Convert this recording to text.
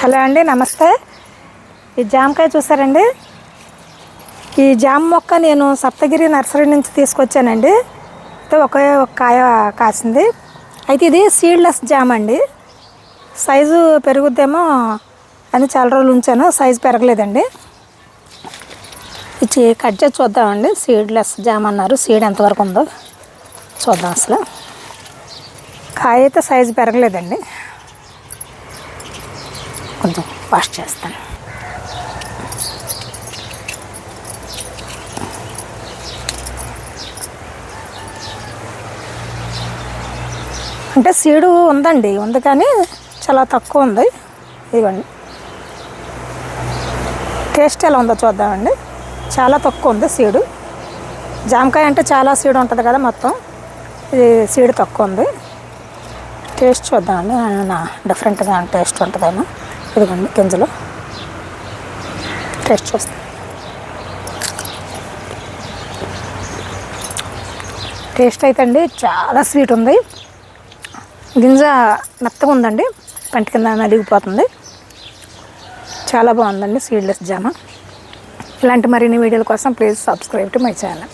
Hello అండి, నమస్తే. ఈ జామకాయ చూసారండి. ఈ జామ మొక్క నేను సప్తగిరి నర్సరీ నుంచి తీసుకొచ్చానండి. అయితే ఒక కాయ కాసింది. అయితే ఇది సీడ్లెస్ జామ అండి. సైజు పెరుగుద్దేమో అని చాలా రోజులు ఉంచాను, సైజు పెరగలేదండి. ఇది కట్ చేసి చూద్దామండి. సీడ్లెస్ జామ అన్నారు, సీడ్ ఎంతవరకు ఉందో చూద్దాం. అసలు కాయ అయితే సైజు పెరగలేదండి. కొంచెం వాష్ చేస్తాను. అంటే సీడు ఉందండి, ఉంది కానీ చాలా తక్కువ ఉంది. ఇదిగోండి, టేస్ట్ ఎలా ఉందో చూద్దామండి. చాలా తక్కువ ఉంది సీడు. జామకాయ అంటే చాలా సీడు ఉంటుంది కదా, మొత్తం ఇది సీడు తక్కువ ఉంది. టేస్ట్ చూద్దామండి, డిఫరెంట్గా టేస్ట్ ఉంటుందేమో. ఇదిగోండి గింజలు, టేస్ట్ చూస్తాం. టేస్ట్ అయితే అండి చాలా స్వీట్ ఉంది. గింజ మెత్తగా ఉందండి, పంట కింద నలిగిపోతుంది. చాలా బాగుందండి సీడ్లెస్ జామ. ఇలాంటి మరిన్ని వీడియోల కోసం please subscribe to my channel.